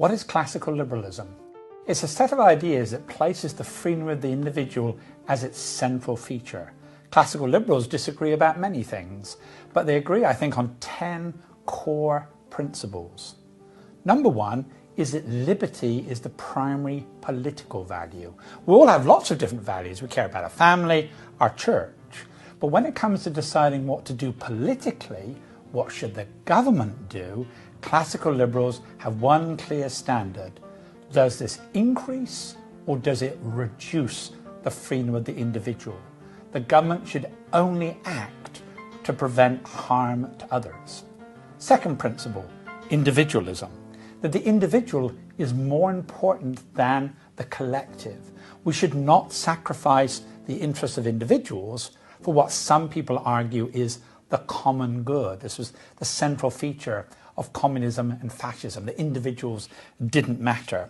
What is classical liberalism? It's a set of ideas that places the freedom of the individual as its central feature. Classical liberals disagree about many things, but they agree, I think, on 10 core principles. Number one is that liberty is the primary political value. We all have lots of different values. We care about our family, our church. But when it comes to deciding what to do politically, what should the government do, classical liberals have one clear standard. Does this increase or does it reduce the freedom of the individual? The government should only act to prevent harm to others. Second principle, individualism. That the individual is more important than the collective. We should not sacrifice the interests of individuals for what some people argue is the common good. This was the central feature of communism and fascism. The individuals didn't matter.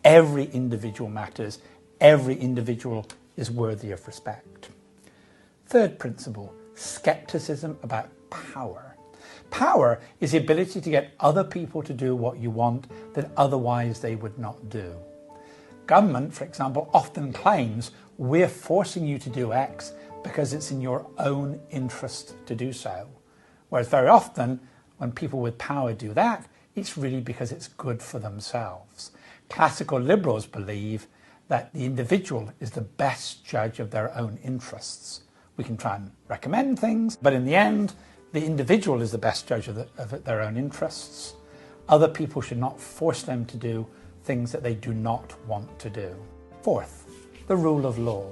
Every individual matters. Every individual is worthy of respect. Third principle, skepticism about power. Power is the ability to get other people to do what you want that otherwise they would not do. Government, for example, often claims we're forcing you to do X because it's in your own interest to do so. Whereas very often, when people with power do that, it's really because it's good for themselves. Classical liberals believe that the individual is the best judge of their own interests. We can try and recommend things, but in the end, the individual is the best judge of their own interests. Other people should not force them to do things that they do not want to do. Fourth, the rule of law.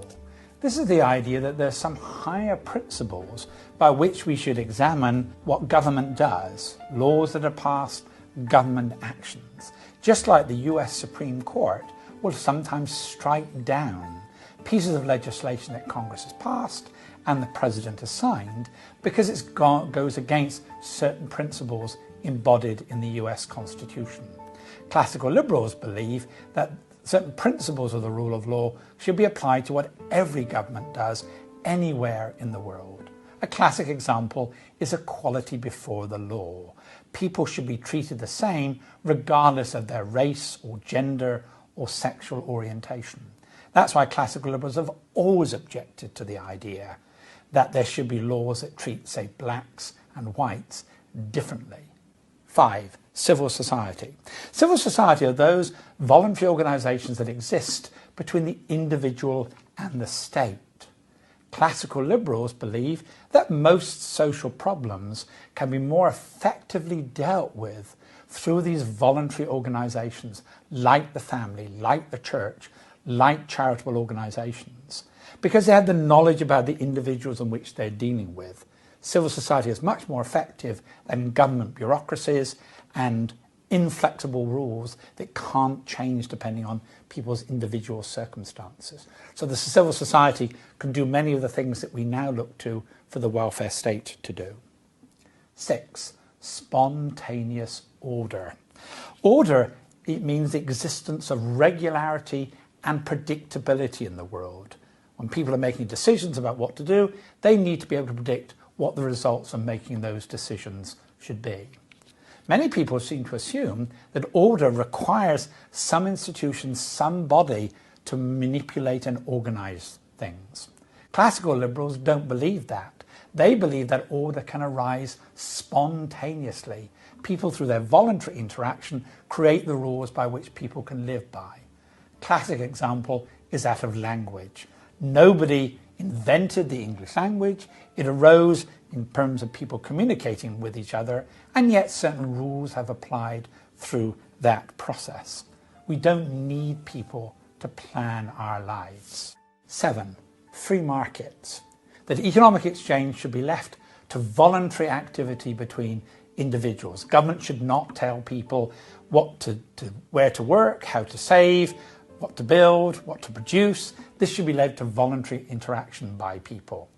This is the idea that there's some higher principles by which we should examine what government does, laws that are passed, government actions. Just like the US Supreme Court will sometimes strike down pieces of legislation that Congress has passed and the President has signed because it goes against certain principles embodied in the US Constitution. Classical liberals believe that certain principles of the rule of law should be applied to what every government does anywhere in the world. A classic example is equality before the law. People should be treated the same regardless of their race or gender or sexual orientation. That's why classical liberals have always objected to the idea that there should be laws that treat, say, blacks and whites differently. 5. Civil society. Civil society are those voluntary organisations that exist between the individual and the state. Classical liberals believe that most social problems can be more effectively dealt with through these voluntary organisations like the family, like the church, like charitable organisations, because they have the knowledge about the individuals in which they're dealing with. Civil society is much more effective than government bureaucracies and inflexible rules that can't change depending on people's individual circumstances. So the civil society can do many of the things that we now look to for the welfare state to do. 6. Spontaneous order. Order, it means the existence of regularity and predictability in the world. When people are making decisions about what to do, they need to be able to predict what the results of making those decisions should be. Many people seem to assume that order requires some institution, some body to manipulate and organise things. Classical liberals don't believe that. They believe that order can arise spontaneously. People, through their voluntary interaction, create the rules by which people can live by. Classic example is that of language. Nobody invented the English language. It arose in terms of people communicating with each other, and yet certain rules have applied through that process. We don't need people to plan our lives. 7. Free markets. That economic exchange should be left to voluntary activity between individuals. Government should not tell people where to work, how to save, what to build, what to produce. This should be led to voluntary interaction by people.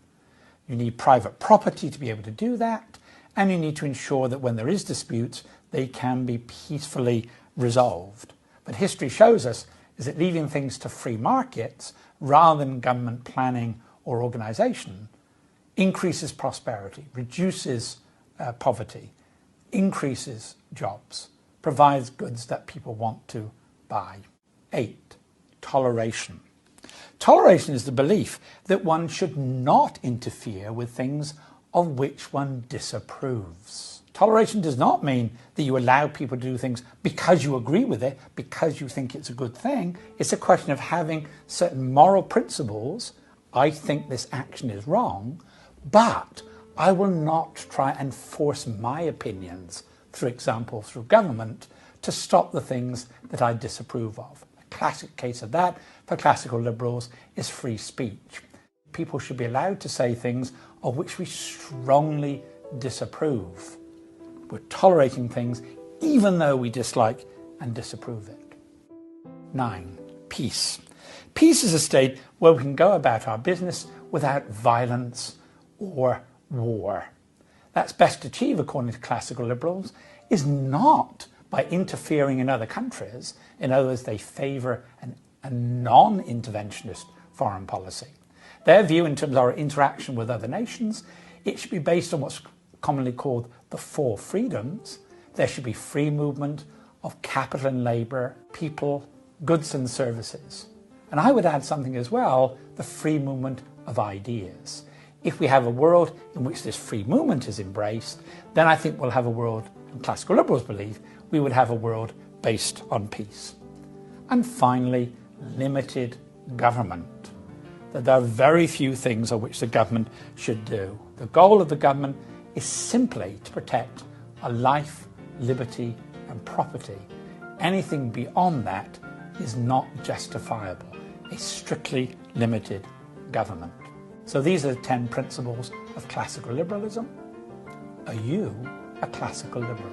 You need private property to be able to do that, and you need to ensure that when there is disputes, they can be peacefully resolved. But history shows us is that leaving things to free markets rather than government planning or organisation increases prosperity, reduces poverty, increases jobs. provides goods that people want to buy. 8. Toleration. Toleration is the belief that one should not interfere with things of which one disapproves. Toleration does not mean that you allow people to do things because you agree with it, because you think it's a good thing. It's a question of having certain moral principles. I think this action is wrong, but I will not try and force my opinions, for example, through government, to stop the things that I disapprove of. A classic case of that for classical liberals is free speech. People should be allowed to say things of which we strongly disapprove. We're tolerating things even though we dislike and disapprove it. 9. Peace. Peace is a state where we can go about our business without violence or war. That's best achieved, according to classical liberals, is not by interfering in other countries. In other words, they favour a non-interventionist foreign policy. Their view in terms of our interaction with other nations, it should be based on what's commonly called the 4 freedoms. There should be free movement of capital and labour, people, goods and services. And I would add something as well, the free movement of ideas. If we have a world in which this free movement is embraced, then I think we'll have a world, and classical liberals believe, we would have a world based on peace. And finally, limited government. That there are very few things on which the government should do. The goal of the government is simply to protect a life, liberty and property. Anything beyond that is not justifiable. A strictly limited government. So these are the 10 principles of classical liberalism. Are you a classical liberal?